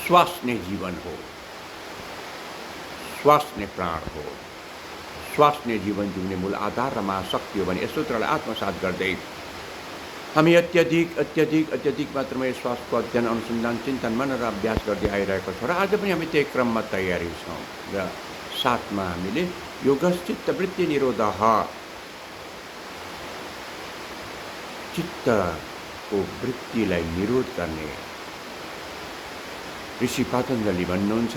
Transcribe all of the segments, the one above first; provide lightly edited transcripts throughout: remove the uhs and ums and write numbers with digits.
श्वास नै जीवन हो, श्वास नै प्राण हो, श्वास नै जीवन जिउने मूल आधार र महाशक्ति हो भने यस सूत्रलाई आत्मसात गर्दै हामी अत्यधिक मात्रामा श्वासको अध्ययन अनुसन्धान चिन्तन मनन र अभ्यास गर्दै आइरहेको छौँ र आज पनि हामी त्यही क्रममा तयारी छौँ र साथमा हामीले योगश्चित्त वृत्ति निरोधः चित्तको वृत्तिलाई निरोध गर्ने ऋषि पतञ्जलि भन्नुहुन्छ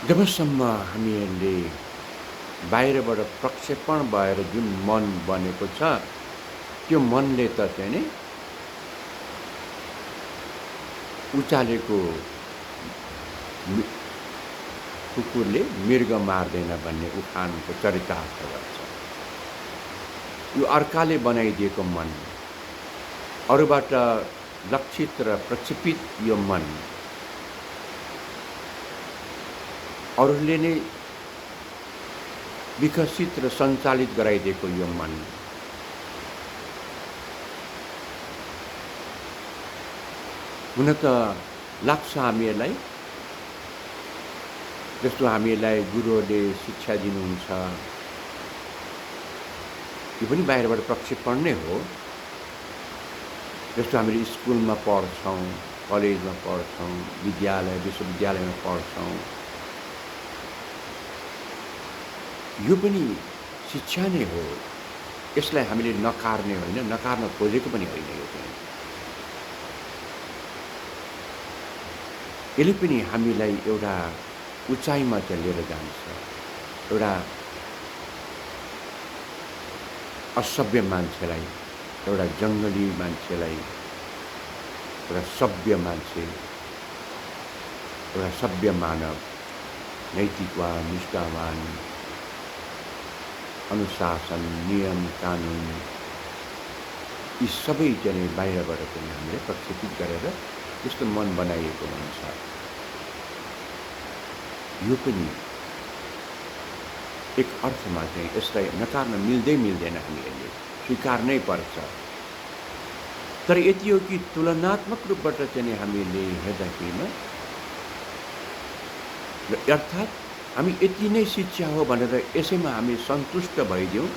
जबसम्म हामीहरूले बाहिरबाट प्रक्षेपण भएर जुन मन बनेको छ त्यो मनले त चाहिँ नि उचालेको कुकुरले मृग मार्दैन भन्ने उखानको चरितार्थ गर्छ। यो अर्काले बनाइदिएको मन, अरूबाट लक्षित र प्रक्षेपित यो मन, अरूले नै विकसित र सञ्चालित गराइदिएको यो मन हुन त लाग्छ हामीहरूलाई, जस्तो हामीलाई गुरुहरूले शिक्षा दिनुहुन्छ यो पनि बाहिरबाट प्रक्षेपण नै हो। जस्तो हामीले स्कुलमा पढ्छौँ, कलेजमा पढ्छौँ, विद्यालय विश्वविद्यालयमा पढ्छौँ, यो पनि शिक्षा नै हो। यसलाई हामीले नकार्ने होइन, नकार्न खोजेको पनि होइन। यो चाहिँ यसले पनि हामीलाई एउटा उचाइमा चाहिँ लिएर जान्छ, एउटा असभ्य मान्छेलाई, एउटा जङ्गली मान्छेलाई, एउटा सभ्य मान्छे, एउटा सभ्य मानव, नैतिकवान, निष्ठावान, अनुशासन, नियम, कानुन यी सबै चाहिँ बाहिरबाट पनि हामीले प्रक्षेपित गरेर त्यस्तो मन बनाइएको हुन्छ। यो पनि एक अर्थमा चाहिँ यसलाई नकार्न मिल्दैन, हामीले स्वीकार्नै पर्छ। तर यति हो कि तुलनात्मक रूपबाट चाहिँ हामीले हेर्दाखेरिमा अर्थात् हामी यति नै शिक्षा हो भनेर यसैमा हामी सन्तुष्ट भइदियौँ।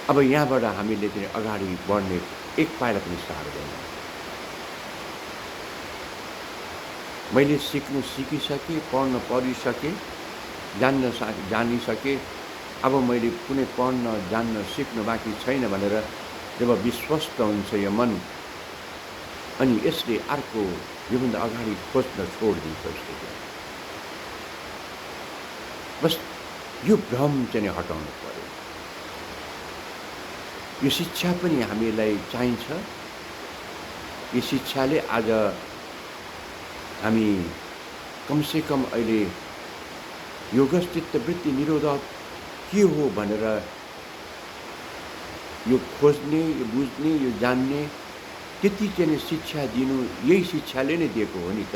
अब यहाँबाट हामीले चाहिँ अगाडि बढ्ने एक पाइला पनि सार्दैन। मैले सिकिसकेँ, पढ्न पढिसकेँ, जानिसकेँ, अब मैले कुनै पढ्न जान्न सिक्न बाँकी छैन भनेर जब विश्वस्त हुन्छ यो मन, अनि यसले अर्को योभन्दा अगाडि खोज्न छोडिदिन्छ उसले। बस यो भ्रम चाहिँ हटाउनु पर्यो। यो शिक्षा पनि हामीलाई चाहिन्छ। यो शिक्षाले आज हामी कमसेकम अहिले योगश्चित्त वृत्ति निरोध के हो भनेर यो खोज्ने, यो बुझ्ने, यो जान्ने त्यति चाहिँ शिक्षा दिनु यही शिक्षाले नै दिएको हो नि त।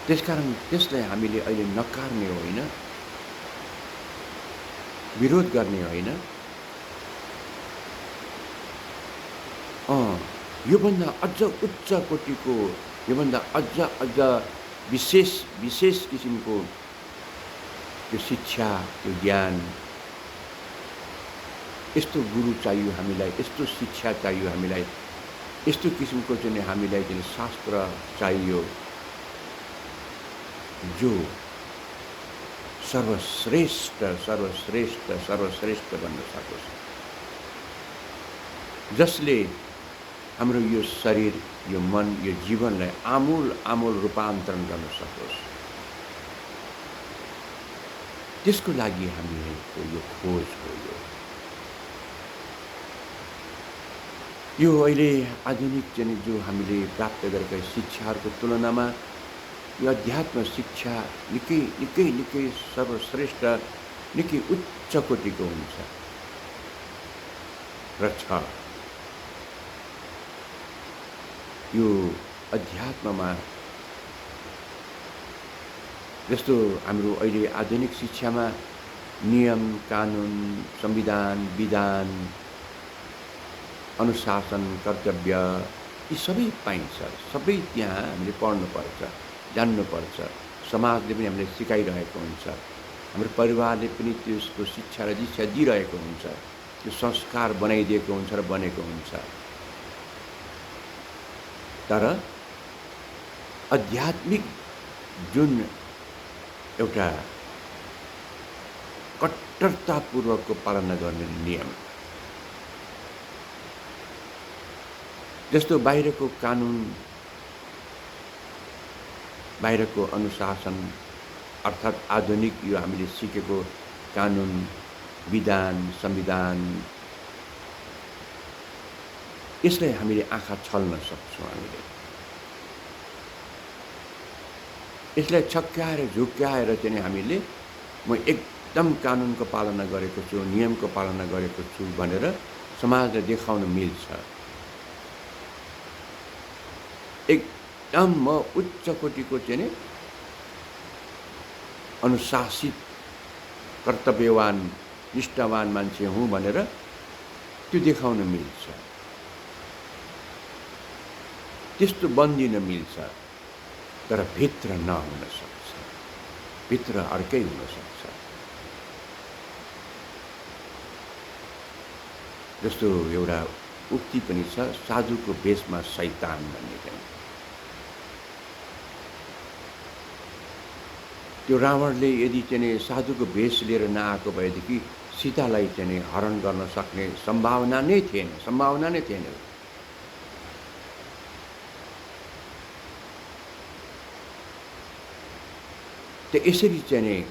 त्यसकारण त्यसलाई हामीले अहिले नकार्ने होइन, विरोध गर्ने होइन। योभन्दा अझ उच्च कोटिको, योभन्दा अझ विशेष किसिमको यो शिक्षा, यो ज्ञान, यस्तो गुरु चाहियो हामीलाई, यस्तो शिक्षा चाहियो हामीलाई, यस्तो किसिमको चाहिँ हामीलाई चाहिँ शास्त्र चाहियो जो सर्वश्रेष्ठ बन्न सकोस्, जसले हाम्रो यो शरीर, यो मन, यो जीवनलाई आमूल रूपान्तरण गर्न सकोस्। त्यसको लागि हामीहरूको यो खोज हो। यो अहिले आधुनिक चाहिँ जो हामीले प्राप्त गरेका शिक्षाहरूको तुलनामा यो अध्यात्म शिक्षा निकै सर्वश्रेष्ठ, निकै उच्च कोटिको हुन्छ र छ। यो अध्यात्ममा जस्तो हाम्रो अहिले आधुनिक शिक्षामा नियम, कानुन, संविधान, विधान अनुशासन, कर्तव्य यी सबै पाइन्छ। सबै त्यहाँ हामीले पढ्नुपर्छ, जान्नुपर्छ। समाजले पनि हामीलाई सिकाइरहेको हुन्छ। हाम्रो परिवारले पनि त्यसको शिक्षा र दीक्षा दिइरहेको हुन्छ। त्यो संस्कार बनाइदिएको हुन्छ र बनेको हुन्छ। तर आध्यात्मिक जुन एउटा कट्टरतापूर्वकको पालना गर्ने नियम, जस्तो बाहिरको कानुन, बाहिरको अनुशासन अर्थात् आधुनिक यो हामीले सिकेको कानुन, विधान, संविधान, यसलाई हामीले आँखा छल्न सक्छौँ। हामीले यसलाई छक्क्याएर झुक्क्याएर चाहिँ हामीले म एकदम कानुनको पालना गरेको छु, नियमको पालना गरेको छु भनेर समाजलाई देखाउन मिल्छ। एकदम म उच्च कोटिको चाहिँ अनुशासित, कर्तव्यवान, निष्ठावान मान्छे हुँ भनेर त्यो देखाउन मिल्छ। त्यस्तो बन्दिन मिल्छ। तर भित्र नहुन सक्छ। भित्र अर्कै हुन सक्छ। जस्तो एउटा उक्ति पनि छ, साधुको भेषमा शैतान भन्ने चाहिँ। त्यो रावणले यदि चाहिँ साधुको भेष लिएर नआएको भएदेखि सीतालाई चाहिँ हरण गर्न सक्ने सम्भावना नै थिएन। त यसरी चाहिँ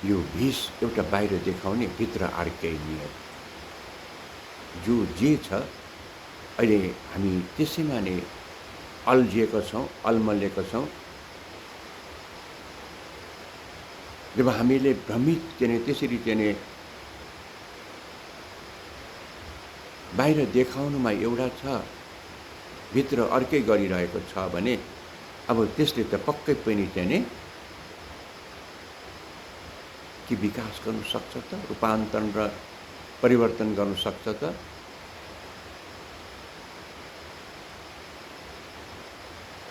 यो भेष एउटा बाहिर देखाउने, भित्र अर्कै नियत। जो जे छ अहिले हामी त्यसैमा नै अल्झिएका छौँ, अल्मलिएका छौँ। जब हामीले भ्रमित चाहिँ त्यसरी चाहिँ बाहिर देखाउनुमा एउटा छ, भित्र अर्कै गरिरहेको छ भने अब त्यसले त पक्कै पनि चाहिँ कि विकास गर्न सक्छ त, रूपान्तरण र परिवर्तन गर्न सक्छ त?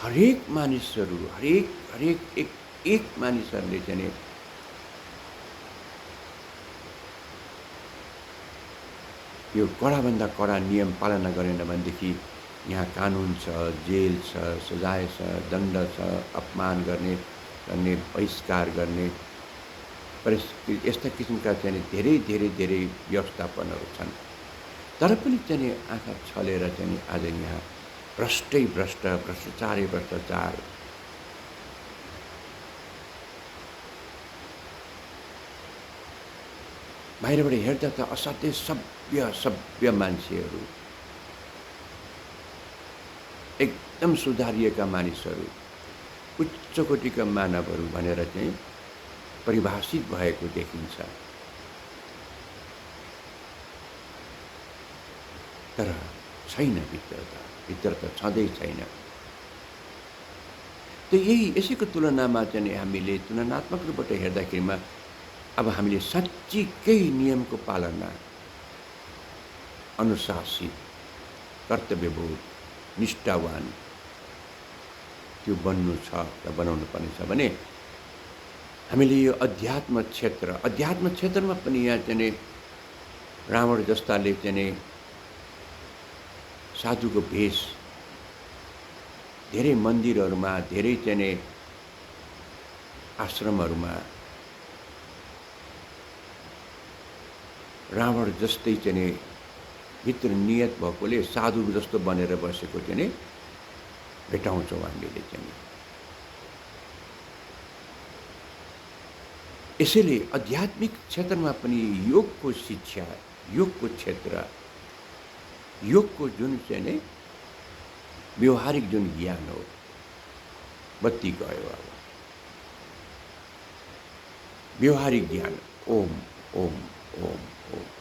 हरेक मानिसहरू, हरेक एक मानिसहरूले चाहिँ यो कडाभन्दा कडा नियम पालना गरेन भनेदेखि यहाँ कानुन छ, जेल छ, सजाय छ, दण्ड छ, अपमान गर्ने, बहिष्कार गर्ने, यस्ता किसिमका चाहिँ धेरै व्यवस्थापनहरू छन्। तर पनि चाहिँ आँखा छलेर चाहिँ आज यहाँ भ्रष्टाचार बाहिरबाट हेर्दा त असाध्यै सभ्य मान्छेहरू, एकदम सुधारिएका मानिसहरू, उच्च कोटिका मानवहरू भनेर चाहिँ परिभाषित भएको देखिन्छ। तर छैन, भित्र त छँदै छैन। त यसैको तुलनामा चाहिँ हामीले तुलनात्मक रूपबाट हेर्दाखेरिमा अब हामीले साँच्चीकै नियमको पालना, अनुशासित, कर्तव्यबोध, निष्ठावान त्यो बन्नु छ र बनाउनु पर्ने छ भने हामीले यो अध्यात्म क्षेत्रमा पनि यहाँ चाहिँ रावण जस्ताले चाहिँ साधुको भेष धेरै मन्दिरहरूमा, धेरै चाहिँ आश्रमहरूमा रावण जस्तै चाहिँ भित्र नियत भएकोले साधु जस्तो बनेर बसेको चाहिँ भेटाउँछौँ हामीले चाहिँ। यसैले आध्यात्मिक क्षेत्रमा पनि योगको शिक्षा, योगको क्षेत्र, योगको जुन चाहिँ व्यवहारिक जुन ज्ञान हो, बत्ती गयो। अब व्यवहारिक ज्ञान ओम ओम ओम ओम।